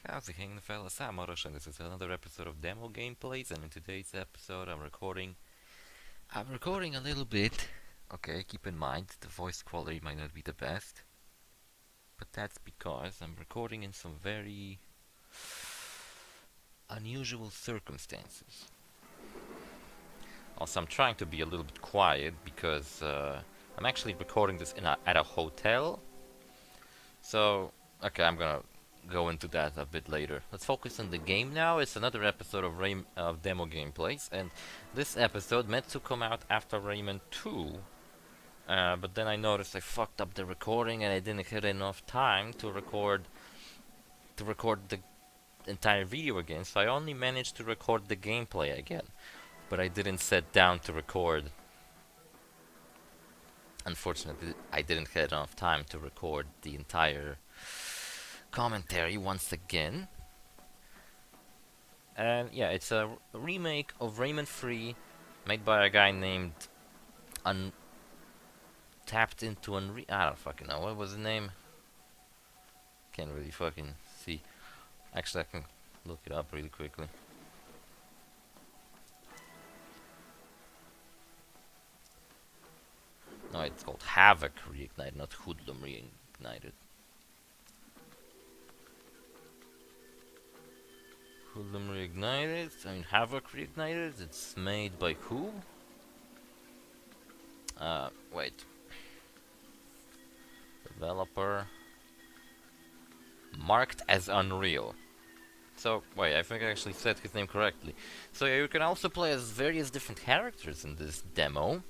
How's it hanging, fellas? I'm OrosZ, and this is another episode of Demo Gameplays. And in today's episode, I'm recording a little bit. Okay, keep in mind the voice quality might not be the best, but that's because I'm recording in some very unusual circumstances. Also, I'm trying to be a little bit quiet because I'm actually recording this at a hotel. So, okay, I'm gonna go into that a bit later. Let's focus on the game now. It's another episode of Demo Gameplays, and this episode meant to come out after Rayman 2, but then I noticed I fucked up the recording and I didn't have enough time to record the entire video again, so I only managed to record the gameplay again. But I didn't sit down to record. Unfortunately, I didn't have enough time to record the entire commentary once again. And yeah, it's a remake of Rayman 3 made by a guy named Tapped into Unre- I don't fucking know. What was the name? Can't really fucking see. Actually, I can look it up really quickly. No, it's called Havoc Reignited, not Hoodlum Reignited. Hoodlum Reignited, I mean Havoc Reignited, it's made by who? Wait. Developer. Marked as Unreal. So, wait, I think I actually said his name correctly. So yeah, you can also play as various different characters in this demo.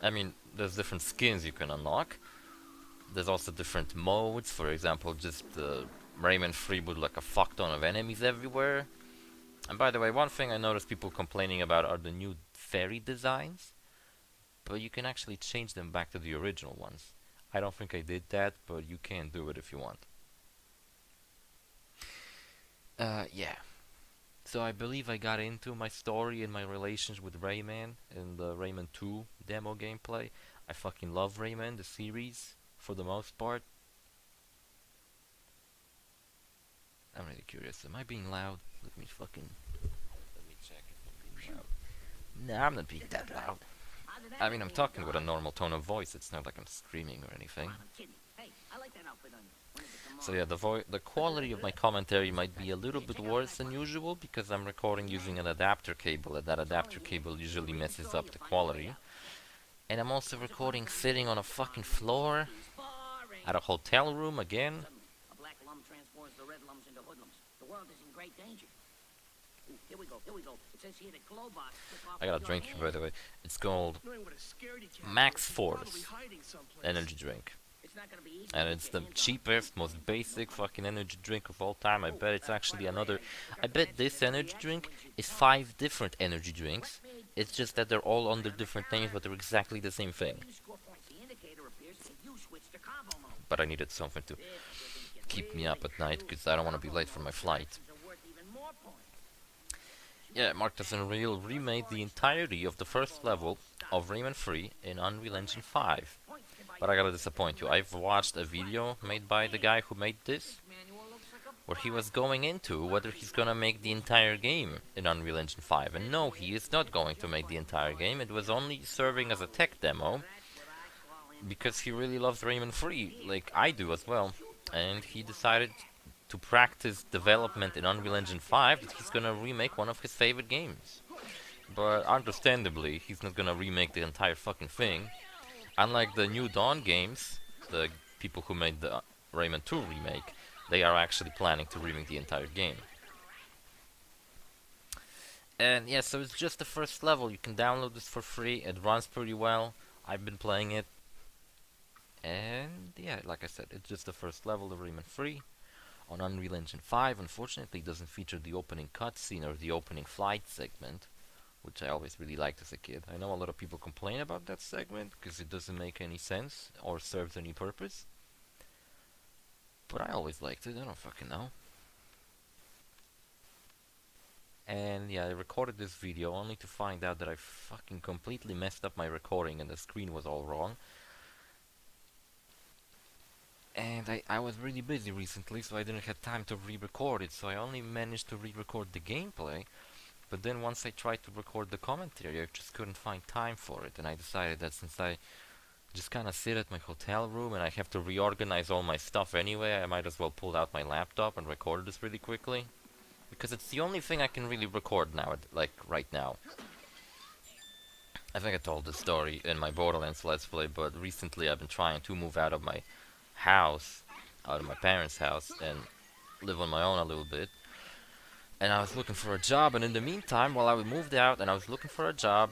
I mean, there's different skins you can unlock. There's also different modes, for example, just Rayman 3 with like a fuck ton of enemies everywhere. And by the way, one thing I noticed people complaining about are the new fairy designs, but you can actually change them back to the original ones. I don't think I did that, but you can do it if you want. Yeah. So I believe I got into my story and my relations with Rayman in the Rayman 2 demo gameplay. I fucking love Rayman, the series, for the most part. I'm really curious. Am I being loud? Let me check if I'm being loud. Nah, I'm not being that loud. I mean, I'm talking with a normal tone of voice. It's not like I'm screaming or anything. So yeah, the quality of my commentary might be a little bit worse than usual because I'm recording using an adapter cable, and that adapter cable usually messes up the quality. And I'm also recording sitting on a fucking floor at a hotel room again. I got a drink here, by the way. It's called Max Force energy drink. And it's the cheapest, most basic fucking energy drink of all time. I bet it's actually another. I bet this energy drink is 5 different energy drinks. It's just that they're all under different names, but they're exactly the same thing. But I needed something to keep me up at night because I don't want to be late for my flight. Yeah, Mark as Unreal remade the entirety of the first level of Rayman 3 in Unreal Engine 5. But I gotta disappoint you. I've watched a video made by the guy who made this, where he was going into whether he's gonna make the entire game in Unreal Engine 5. And no, he is not going to make the entire game. It was only serving as a tech demo because he really loves Rayman 3, like I do as well. And he decided to practice development in Unreal Engine 5 that he's gonna remake one of his favorite games. But understandably, he's not gonna remake the entire fucking thing. Unlike the New Dawn games, the people who made the Rayman 2 remake, they are actually planning to remake the entire game. And yeah, so it's just the first level. You can download this for free. It runs pretty well. I've been playing it. And yeah, like I said, it's just the first level of Rayman 3 on Unreal Engine 5. Unfortunately, it doesn't feature the opening cutscene or the opening flight segment, which I always really liked as a kid. I know a lot of people complain about that segment because it doesn't make any sense or serves any purpose. But I always liked it, I don't fucking know. And yeah, I recorded this video only to find out that I fucking completely messed up my recording and the screen was all wrong. And I was really busy recently, so I didn't have time to re-record it, so I only managed to re-record the gameplay. But then once I tried to record the commentary, I just couldn't find time for it, and I decided that since I just kind of sit at my hotel room and I have to reorganize all my stuff anyway, I might as well pull out my laptop and record this really quickly. Because it's the only thing I can really record now, like right now. I think I told this story in my Borderlands Let's Play, but recently I've been trying to move out of my house, out of my parents' house, and live on my own a little bit. And I was looking for a job, and in the meantime, while I moved out and I was looking for a job,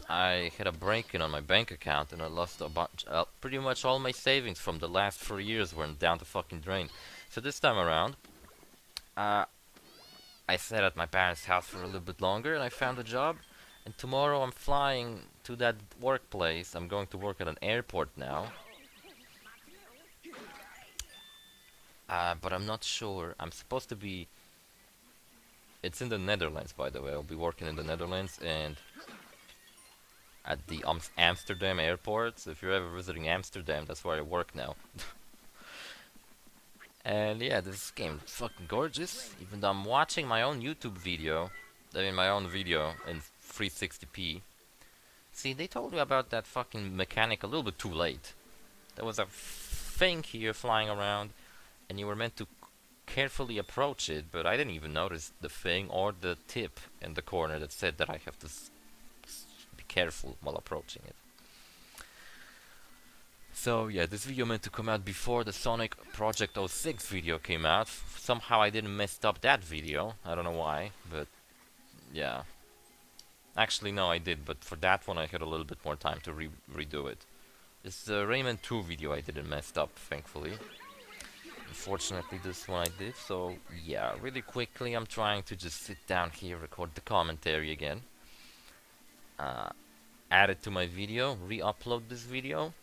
I had a break-in on my bank account, and I lost a bunch, pretty much all my savings from the last 4 years went down the fucking drain. So this time around, uh, I sat at my parents' house for a little bit longer, and I found a job. And tomorrow I'm flying to that workplace. I'm going to work at an airport now. But I'm not sure. I'm supposed to be... It's in the Netherlands, by the way. I'll be working in the Netherlands, and at the Amsterdam airport. So if you're ever visiting Amsterdam, that's where I work now. And yeah, this game is fucking gorgeous. Even though I'm watching my own YouTube video, I mean my own video in 360p. See, they told you about that fucking mechanic a little bit too late. There was a thing here flying around, and you were meant to carefully approach it, but I didn't even notice the thing or the tip in the corner that said that I have to be careful while approaching it. So yeah, this video meant to come out before the Sonic Project 06 video came out. Somehow I didn't mess up that video. I don't know why, but yeah. Actually no, I did, but for that one I had a little bit more time to redo it. It's the Rayman 2 video I didn't mess up, thankfully. Unfortunately this one I did, so yeah, really quickly I'm trying to just sit down here, record the commentary again. Add it to my video, re-upload this video.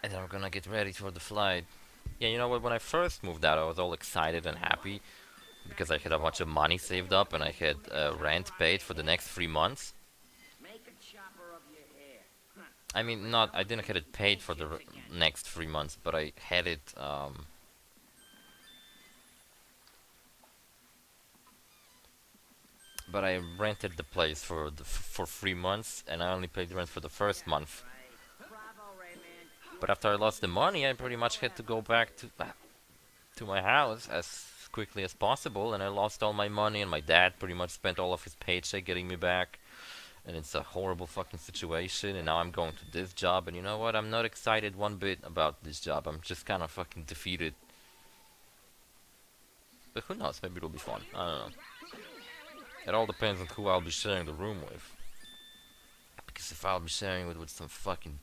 And then I'm gonna get ready for the flight. Yeah, you know what, when I first moved out I was all excited and happy because I had a bunch of money saved up and I had rent paid for the next 3 months. I mean, I didn't get it paid for the next 3 months, but I had it, but I rented the place for 3 months, and I only paid rent for the first month. But after I lost the money, I pretty much had to go back to my house as quickly as possible, and I lost all my money, and my dad pretty much spent all of his paycheck getting me back. And it's a horrible fucking situation, and now I'm going to this job, and you know what, I'm not excited one bit about this job. I'm just kind of fucking defeated. But who knows, maybe it'll be fun, I don't know. It all depends on who I'll be sharing the room with. Because if I'll be sharing it with some fucking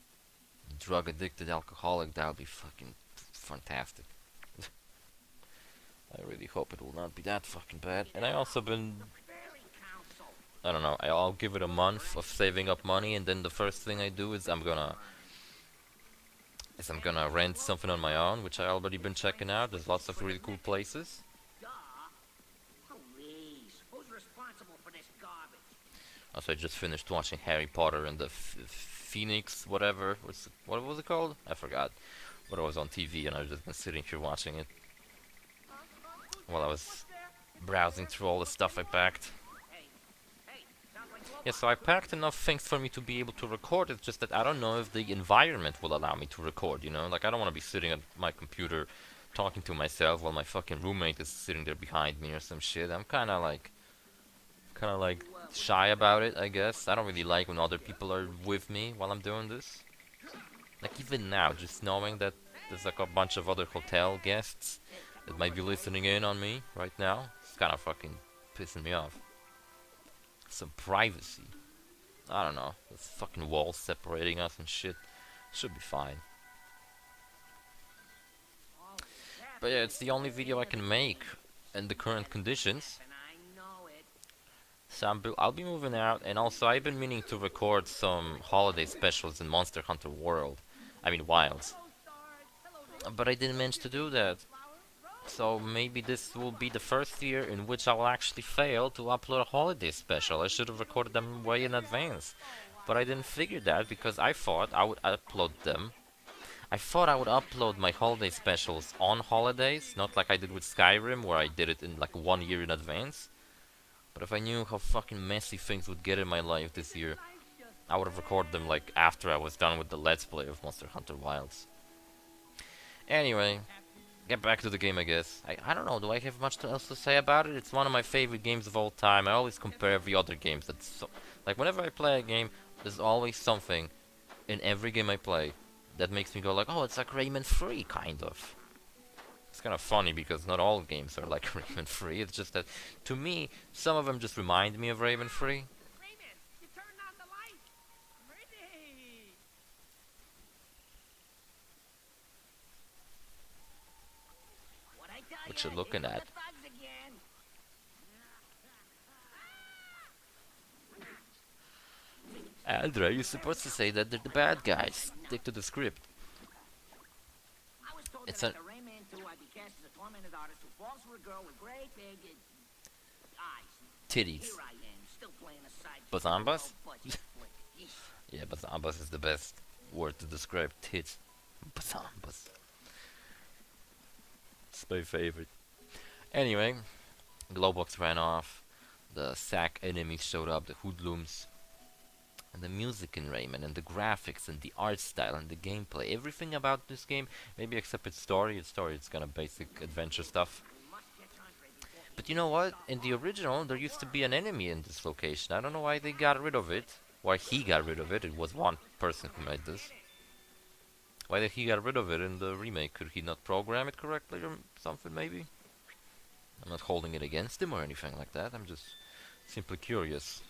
drug addicted alcoholic, that'll be fucking fantastic. I really hope it will not be that fucking bad. And I also been... I don't know, I'll give it a month of saving up money, and then the first thing I do is I'm gonna rent something on my own, which I already been checking out. There's lots of really cool places. Also, I just finished watching Harry Potter and the Phoenix, whatever. What was it called? I forgot. But it was on TV, and I've just been sitting here watching it while I was browsing through all the stuff I packed. Yeah, so I packed enough things for me to be able to record. It's just that I don't know if the environment will allow me to record, you know? Like, I don't want to be sitting at my computer talking to myself while my fucking roommate is sitting there behind me or some shit. I'm kind of like shy about it, I guess. I don't really like when other people are with me while I'm doing this. Like, even now, just knowing that there's like a bunch of other hotel guests that might be listening in on me right now, it's kind of fucking pissing me off. Some privacy. I don't know. There's fucking walls separating us and shit. Should be fine. But yeah, it's the only video I can make in the current conditions. So I'll be moving out, and also I've been meaning to record some holiday specials in Monster Hunter World. I mean Wilds. But I didn't manage to do that. So maybe this will be the first year in which I will actually fail to upload a holiday special. I should have recorded them way in advance. But I didn't figure that because I thought I would upload them. I thought I would upload my holiday specials on holidays, not like I did with Skyrim, where I did it in like 1 year in advance. But if I knew how fucking messy things would get in my life this year, I would have recorded them like after I was done with the Let's Play of Monster Hunter Wilds. Anyway, get back to the game, I guess. I don't know, do I have much else to say about it? It's one of my favorite games of all time. I always compare every other games. That's so, like whenever I play a game, there's always something in every game I play that makes me go like, oh, it's like Rayman 3, kind of. It's kind of funny because not all games are like Rayman 3. It's just that, to me, some of them just remind me of Rayman 3. What you looking at? Andra, you're supposed to say that they're the bad guys. Stick to the script. It's a titties. Bazambas? Yeah, Bazambas is the best word to describe tits. Bazambas. It's my favorite. Anyway, Glowbox ran off. The sack enemies showed up, the hoodlums. And the music in Rayman, and the graphics, and the art style, and the gameplay. Everything about this game, maybe except its story. It's kind of basic adventure stuff. But you know what? In the original, there used to be an enemy in this location. I don't know why they got rid of it. Why he got rid of it. It was one person who made this. Why did he get rid of it in the remake? Could he not program it correctly or something, maybe? I'm not holding it against him or anything like that. I'm just simply curious.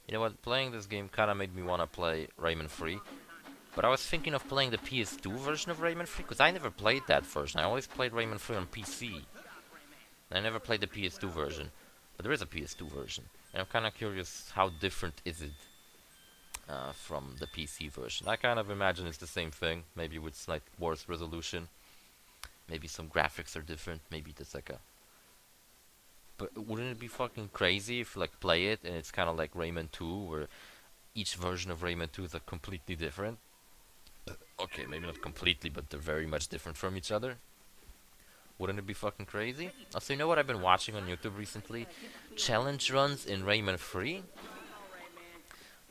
You know what? Playing this game kinda made me wanna play Rayman 3. But I was thinking of playing the PS2 version of Rayman 3, because I never played that version. I always played Rayman 3 on PC. And I never played the PS2 version. But there is a PS2 version. And I'm kinda curious how different is it from the PC version. I kind of imagine it's the same thing, maybe with slight worse resolution. Maybe some graphics are different, maybe there's like a... But wouldn't it be fucking crazy if you like play it and it's kind of like Rayman 2, where each version of Rayman 2 is like completely different? Okay, maybe not completely, but they're very much different from each other. Wouldn't it be fucking crazy? Also, you know what I've been watching on YouTube recently? Challenge runs in Rayman 3.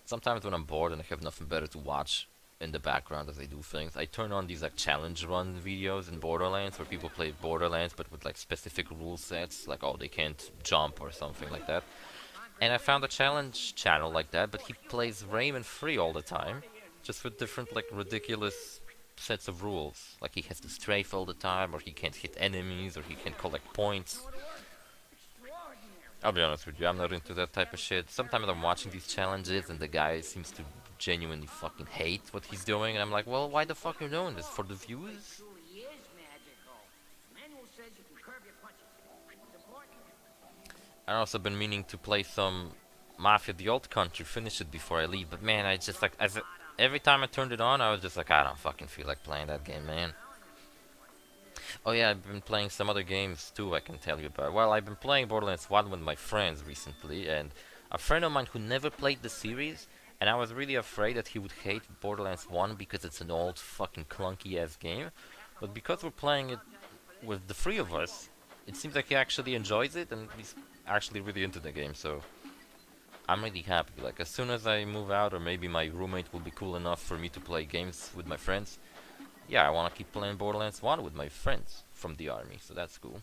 Sometimes when I'm bored and I have nothing better to watch in the background as I do things, I turn on these like challenge run videos in Borderlands, where people play Borderlands but with like specific rule sets, like oh they can't jump or something like that. And I found a challenge channel like that, but he plays Rayman 3 all the time, just with different like ridiculous sets of rules. Like he has to strafe all the time, or he can't hit enemies, or he can collect points. I'll be honest with you, I'm not into that type of shit. Sometimes I'm watching these challenges and the guy seems to genuinely fucking hate what he's doing, and I'm like, well, why the fuck are you doing this? For the views? I've also been meaning to play some Mafia the Old Country, finish it before I leave, but man, I just like, every time I turned it on, I was just like, I don't fucking feel like playing that game, man. Oh yeah, I've been playing some other games too, I can tell you about. Well, I've been playing Borderlands 1 with my friends recently, and a friend of mine who never played the series, and I was really afraid that he would hate Borderlands 1 because it's an old fucking clunky ass game. But because we're playing it with the three of us, it seems like he actually enjoys it, and he's actually really into the game, so I'm really happy. Like, as soon as I move out, or maybe my roommate will be cool enough for me to play games with my friends, yeah, I want to keep playing Borderlands 1 with my friends from the army, so that's cool.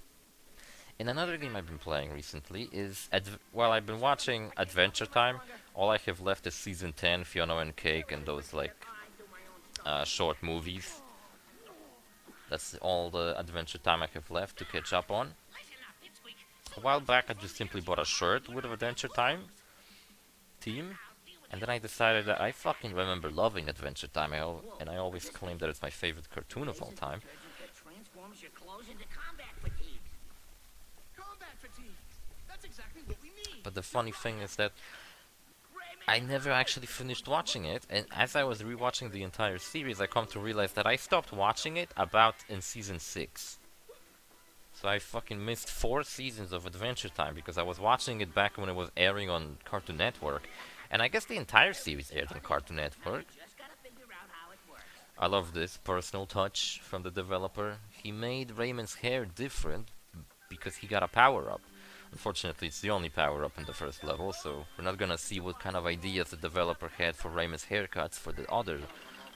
And another game I've been playing recently is, well, I've been watching Adventure Time. All I have left is Season 10, Fiona and Cake, and those, like, short movies. That's all the Adventure Time I have left to catch up on. A while back, I just simply bought a shirt with Adventure Time theme. And then I decided that I fucking remember loving Adventure Time, and I always claim that it's my favorite cartoon of all time. But the funny thing is that I never actually finished watching it, and as I was rewatching the entire series, I come to realize that I stopped watching it about in Season 6. So I fucking missed 4 seasons of Adventure Time, because I was watching it back when it was airing on Cartoon Network. And I guess the entire series aired on Cartoon Network. I love this personal touch from the developer. He made Rayman's hair different because he got a power-up. Unfortunately, it's the only power-up in the first level, so we're not gonna see what kind of ideas the developer had for Rayman's haircuts for the other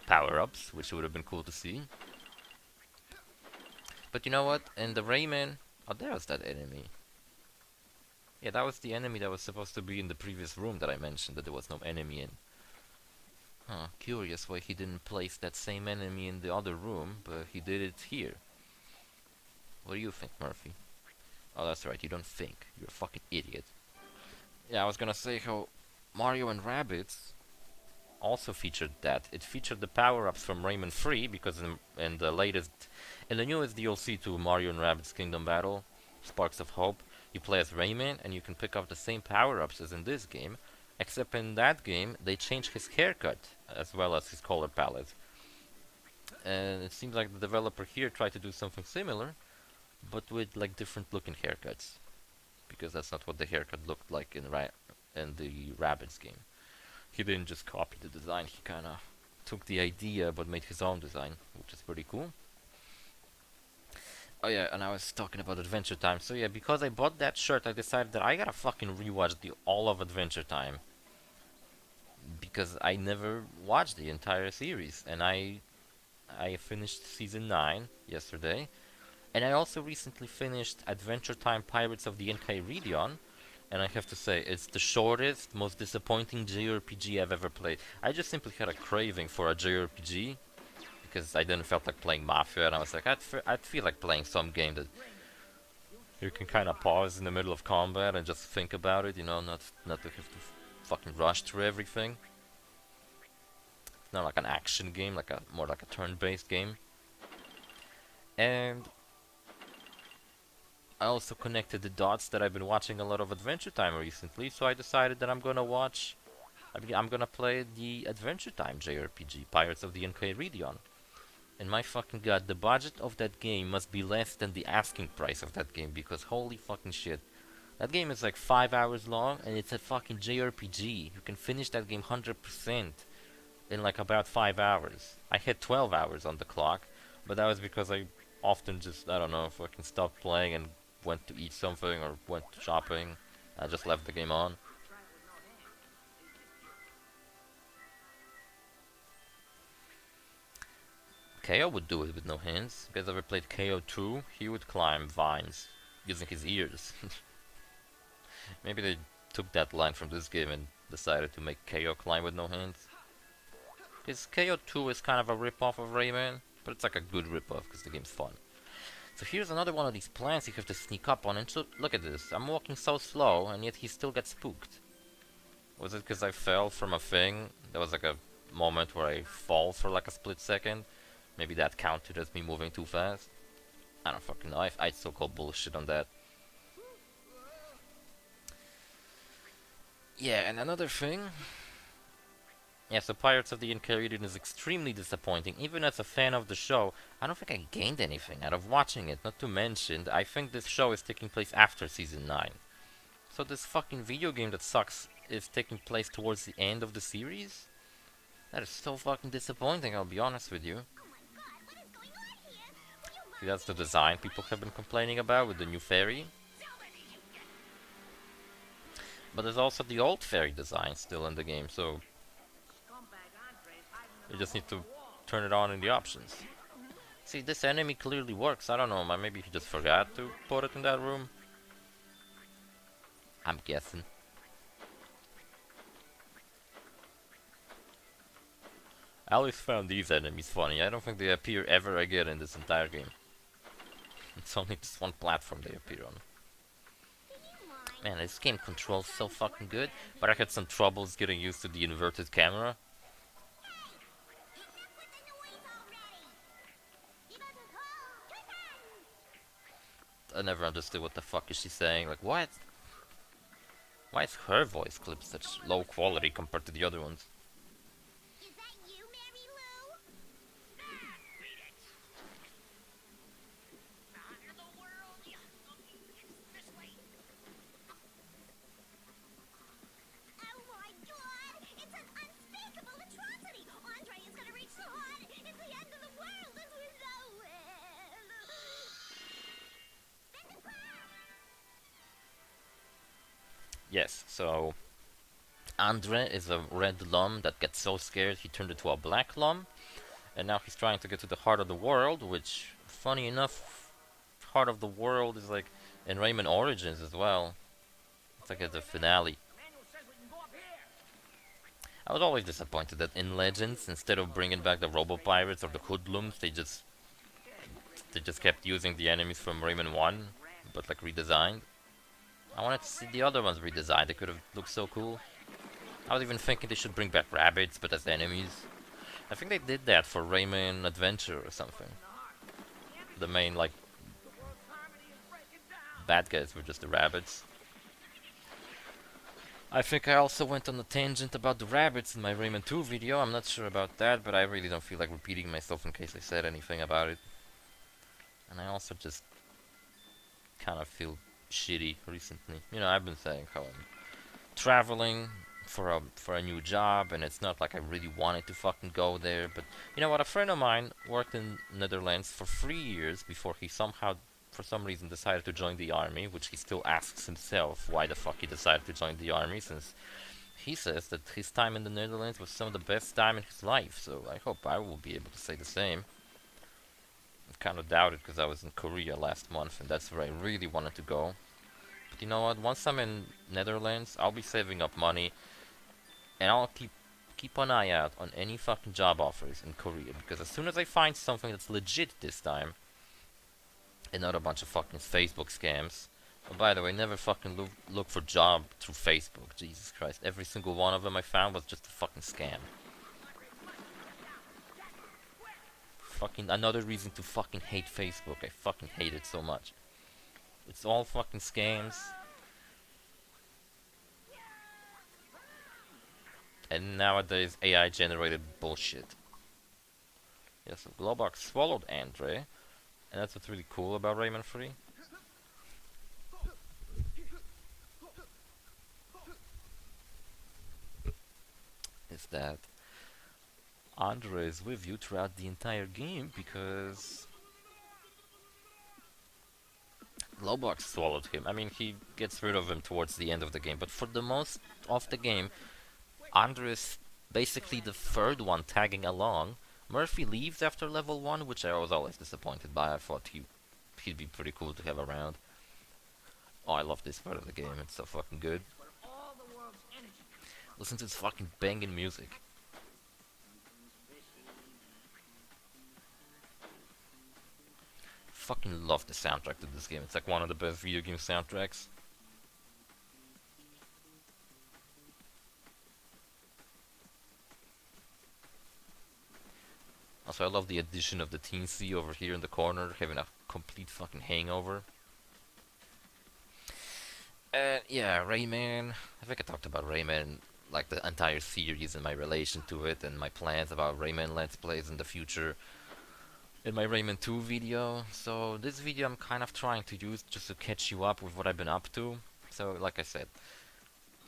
power-ups, which would have been cool to see. But you know what? In the Rayman... Oh, there was that enemy. Yeah, that was the enemy that was supposed to be in the previous room that I mentioned that there was no enemy in. Huh, curious why he didn't place that same enemy in the other room, but he did it here. What do you think, Murphy? Oh, that's right, you don't think. You're a fucking idiot. Yeah, I was gonna say how Mario and Rabbids also featured that. It featured the power-ups from Rayman 3, because in the latest... In the newest DLC to Mario and Rabbids Kingdom Battle, Sparks of Hope, you play as Rayman, and you can pick up the same power-ups as in this game, except in that game, they changed his haircut, as well as his color palette. And it seems like the developer here tried to do something similar, but with like different looking haircuts, because that's not what the haircut looked like in the Rabbids game. He didn't just copy the design, he kinda took the idea but made his own design, which is pretty cool. Oh yeah, and I was talking about Adventure Time. So yeah, because I bought that shirt, I decided that I gotta fucking rewatch all of Adventure Time, because I never watched the entire series, and I finished season 9 yesterday, and I also recently finished Adventure Time Pirates of the Enchiridion, and I have to say, it's the shortest, most disappointing JRPG I've ever played. I just simply had a craving for a JRPG, because I didn't felt like playing Mafia, and I was like, I'd feel like playing some game that you can kind of pause in the middle of combat and just think about it, you know, not to have to fucking rush through everything. It's not like an action game, more like a turn-based game. And I also connected the dots that I've been watching a lot of Adventure Time recently, so I decided that I'm gonna play the Adventure Time JRPG, Pirates of the Enchiridion. And my fucking god, the budget of that game must be less than the asking price of that game, because holy fucking shit. That game is like 5 hours long, and it's a fucking JRPG. You can finish that game 100% in like about 5 hours. I had 12 hours on the clock, but that was because I often just, I don't know, fucking stopped playing and went to eat something or went shopping. I just left the game on. KO would do it with no hands. You guys ever played KO 2? He would climb vines using his ears. Maybe they took that line from this game and decided to make KO climb with no hands. Because KO 2 is kind of a rip-off of Rayman, but it's like a good rip-off because the game's fun. So here's another one of these plants you have to sneak up on, and so look at this. I'm walking so slow, and yet he still gets spooked. Was it because I fell from a thing? There was like a moment where I fall for like a split second. Maybe that counted as me moving too fast. I don't fucking know. I'd still call bullshit on that. Yeah, and another thing. Yeah, so Pirates of the Enchiridion is extremely disappointing. Even as a fan of the show, I don't think I gained anything out of watching it. Not to mention, I think this show is taking place after Season 9. So this fucking video game that sucks is taking place towards the end of the series? That is so fucking disappointing, I'll be honest with you. See, that's the design people have been complaining about with the new fairy. But there's also the old fairy design still in the game, so you just need to turn it on in the options. See, this enemy clearly works. I don't know, maybe he just forgot to put it in that room. I'm guessing. I always found these enemies funny. I don't think they appear ever again in this entire game. It's only just one platform they appear on. Man, this game controls so fucking good, but I had some troubles getting used to the inverted camera. I never understood what the fuck is she saying. Like, what? Why is her voice clip such low quality compared to the other ones? Is that you, Mary Lou? In the world, this way. Oh my god! Yes, so Andre is a red lum that gets so scared he turned into a black lum, and now he's trying to get to the heart of the world, which, funny enough, heart of the world is like in Rayman Origins as well. It's like at the finale. I was always disappointed that in Legends, instead of bringing back the Robo Pirates or the Hoodlums, they just kept using the enemies from Rayman 1, but like redesigned. I wanted to see the other ones redesigned. They could have looked so cool. I was even thinking they should bring back rabbits, but as enemies. I think they did that for Rayman Adventure or something. The main like bad guys were just the rabbits. I think I also went on a tangent about the rabbits in my Rayman 2 video. I'm not sure about that, but I really don't feel like repeating myself in case I said anything about it. And I also just kind of feel shitty recently. You know, I've been saying how I'm traveling for a new job, and it's not like I really wanted to fucking go there. But you know what? A friend of mine worked in Netherlands for 3 years before he somehow, for some reason, decided to join the army. Which he still asks himself why the fuck he decided to join the army, since he says that his time in the Netherlands was some of the best time in his life. So I hope I will be able to say the same. I kind of doubt it because I was in Korea last month, and that's where I really wanted to go. But you know what? Once I'm in Netherlands, I'll be saving up money, and I'll keep an eye out on any fucking job offers in Korea, because as soon as I find something that's legit this time, and not a bunch of fucking Facebook scams. Oh, by the way, never fucking look for job through Facebook. Jesus Christ, every single one of them I found was just a fucking scam. Fucking another reason to fucking hate Facebook. I fucking hate it so much. It's all fucking scams. And nowadays AI generated bullshit. Yeah, so Globox swallowed Andre, and that's what's really cool about Rayman 3. Is that Andre is with you throughout the entire game because Globox swallowed him. I mean, he gets rid of him towards the end of the game, but for the most of the game, Andre is basically the third one tagging along. Murphy leaves after level 1, which I was always disappointed by. I thought he'd be pretty cool to have around. Oh, I love this part of the game. It's so fucking good. Listen to this fucking banging music. Fucking love the soundtrack to this game. It's like one of the best video game soundtracks. Also, I love the addition of the Teensy over here in the corner, having a complete fucking hangover. Yeah, Rayman. I think I talked about Rayman, like the entire series and my relation to it, and my plans about Rayman Let's Plays in the future in my Rayman 2 video. So this video I'm kind of trying to use just to catch you up with what I've been up to. So like I said,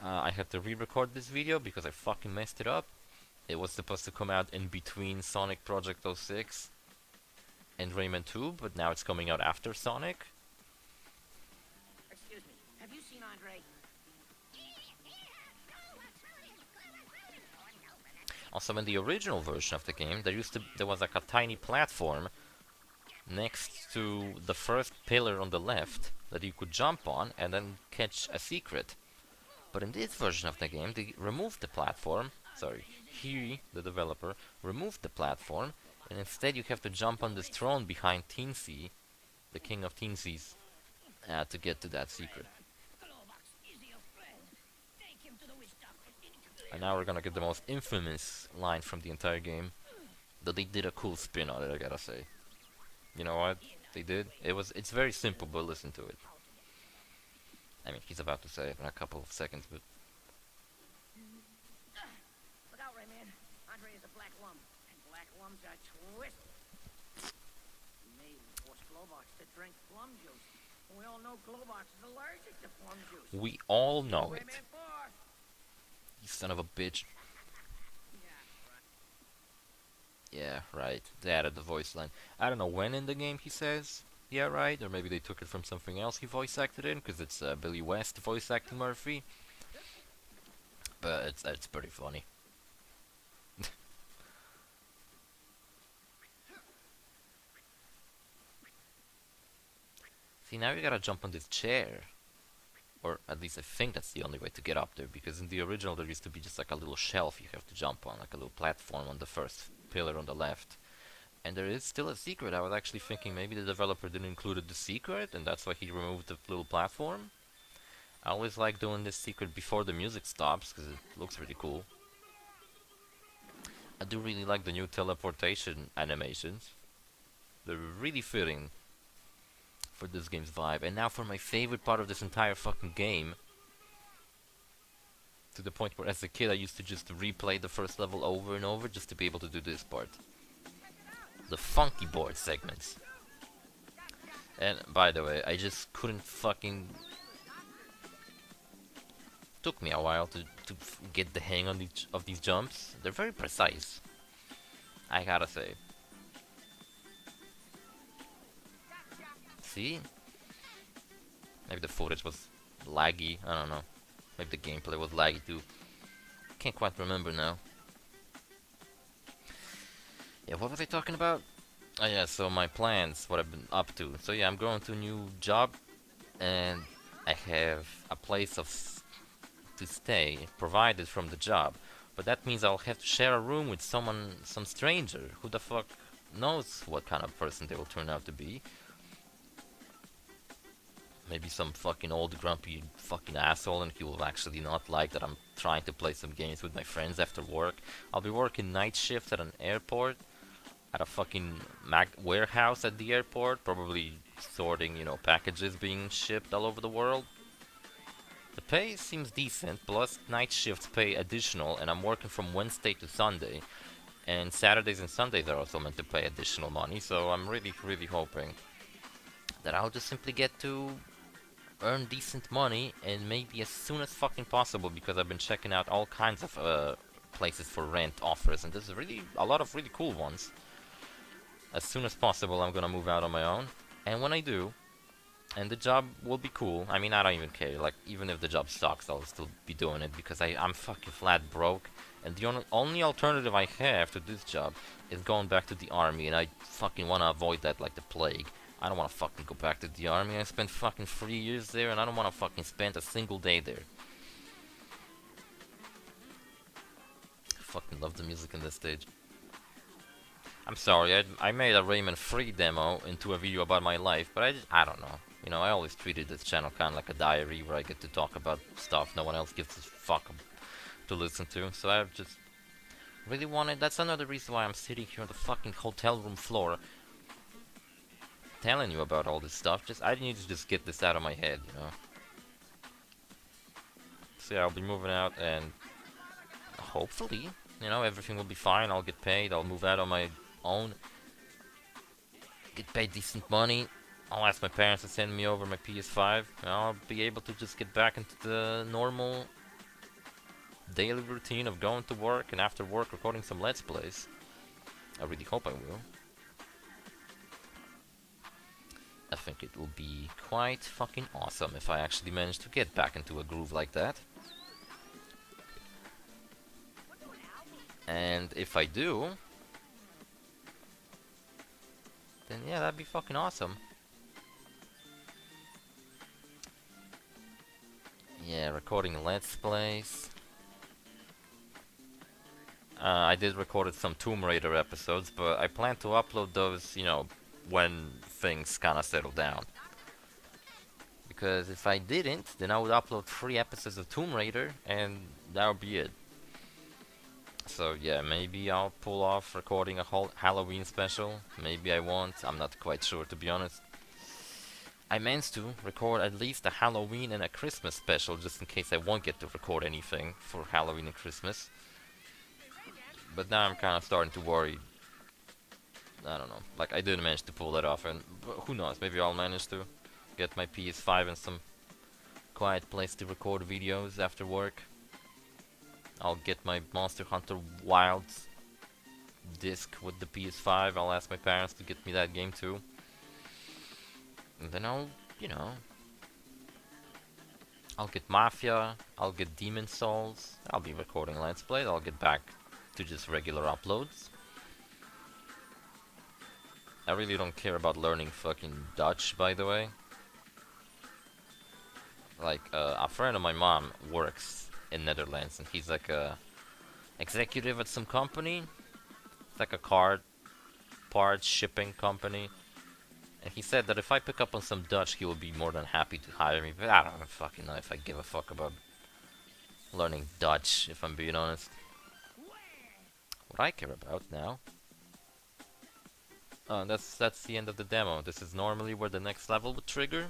I had to re-record this video because I fucking messed it up. It was supposed to come out in between Sonic Project 06 and Rayman 2, but now it's coming out after Sonic. Excuse me. Have you seen Andre? Also, in the original version of the game, there was like a tiny platform next to the first pillar on the left that you could jump on and then catch a secret. But in this version of the game, they removed the platform. Sorry, he, the developer, removed the platform, and instead you have to jump on this throne behind Teensy, the king of Teensies, to get to that secret. And now we're gonna get the most infamous line from the entire game. Though they did a cool spin on it, I gotta say. You know what? They did. It's very simple, but listen to it. I mean, he's about to say it in a couple of seconds, but Look out, Rayman. Andre is a black lum, and black lums are twisted. He made force Globox to drink plum juice. We all know Globox is allergic to plum juice. we all know it. Rayman 4. You son of a bitch. Yeah, right. They added the voice line. I don't know when in the game he says, yeah, right, or maybe they took it from something else he voice acted in, because it's Billy West voice acting Murphy. but it's pretty funny. See, now you gotta jump on this chair. Or at least I think that's the only way to get up there, because in the original there used to be just like a little shelf you have to jump on, like a little platform on the first pillar on the left. And there is still a secret. I was actually thinking maybe the developer didn't include the secret, and that's why he removed the little platform. I always like doing this secret before the music stops, because it looks really cool. I do really like the new teleportation animations. They're really fitting for this game's vibe. And now for my favorite part of this entire fucking game. To the point where as a kid I used to just replay the first level over and over just to be able to do this part. The funky board segments. And by the way, I just couldn't fucking... Took me a while to get the hang on of these jumps. They're very precise, I gotta say. See? Maybe the footage was laggy, I don't know. Maybe the gameplay was laggy too. Can't quite remember now. Yeah, what was I talking about? Oh yeah, so my plans, what I've been up to. So yeah, I'm going to a new job, and I have a place to stay provided from the job. But that means I'll have to share a room with some stranger. Who the fuck knows what kind of person they will turn out to be? Maybe some fucking old grumpy fucking asshole, and he will actually not like that I'm trying to play some games with my friends after work. I'll be working night shift at an airport, at a fucking warehouse at the airport, probably sorting, packages being shipped all over the world. The pay seems decent, plus night shifts pay additional, and I'm working from Wednesday to Sunday. And Saturdays and Sundays are also meant to pay additional money, so I'm really, really hoping that I'll just simply get to earn decent money, and maybe as soon as fucking possible, because I've been checking out all kinds of places for rent offers, and there's really a lot of really cool ones. As soon as possible, I'm gonna move out on my own, and when I do, and the job will be cool. I mean, I don't even care. Like, even if the job sucks, I'll still be doing it because I'm fucking flat broke. And the only alternative I have to this job is going back to the army, and I fucking want to avoid that like the plague. I don't want to fucking go back to the army. I spent fucking 3 years there, and I don't want to fucking spend a single day there. I fucking love the music in this stage. I'm sorry, I made a Rayman 3 demo into a video about my life, but I don't know. I always treated this channel kind of like a diary where I get to talk about stuff no one else gives a fuck to listen to. So I just really wanted... That's another reason why I'm sitting here on the fucking hotel room floor telling you about all this stuff. I need to just get this out of my head, So yeah, I'll be moving out, and hopefully, everything will be fine. I'll get paid, I'll move out on my own, get paid decent money. I'll ask my parents to send me over my PS5, and I'll be able to just get back into the normal daily routine of going to work, and after work recording some Let's Plays. I really hope I will. I think it will be quite fucking awesome if I actually manage to get back into a groove like that. And if I do, then yeah, that'd be fucking awesome. Yeah, recording Let's Plays. I did record some Tomb Raider episodes, but I plan to upload those, when things kinda settle down. Because if I didn't, then I would upload 3 episodes of Tomb Raider, and that would be it. So yeah, maybe I'll pull off recording a whole Halloween special. Maybe I won't. I'm not quite sure, to be honest. I meant to record at least a Halloween and a Christmas special, just in case I won't get to record anything for Halloween and Christmas. But now I'm kind of starting to worry. I don't know. Like, I didn't manage to pull that off, and who knows? Maybe I'll manage to get my PS5 in some quiet place to record videos after work. I'll get my Monster Hunter Wilds disc with the PS5. I'll ask my parents to get me that game too. And then I'll, I'll get Mafia, I'll get Demon Souls, I'll be recording Let's Play, I'll get back to just regular uploads. I really don't care about learning fucking Dutch, by the way. Like, a friend of my mom works in Netherlands, and he's like a executive at some company. It's like a car parts shipping company. And he said that if I pick up on some Dutch, he will be more than happy to hire me. But I don't fucking know if I give a fuck about learning Dutch, if I'm being honest. What I care about now... that's the end of the demo. This is normally where the next level would trigger.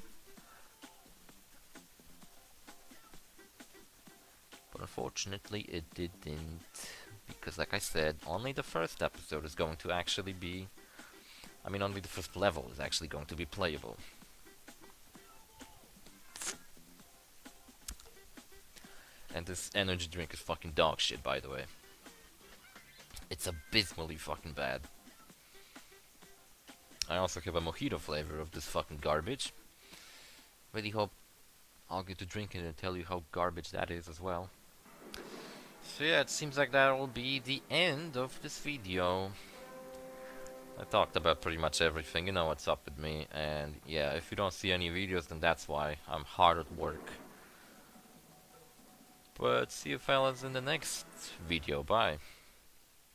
But unfortunately it didn't. Because like I said, only the first episode is going to actually be... I mean, only the first level is actually going to be playable. And this energy drink is fucking dog shit, by the way. It's abysmally fucking bad. I also have a mojito flavor of this fucking garbage. Really hope I'll get to drink it and tell you how garbage that is as well. So yeah, it seems like that will be the end of this video. I talked about pretty much everything, you know what's up with me, and yeah, if you don't see any videos, then that's why. I'm hard at work. But see you fellas in the next video, bye.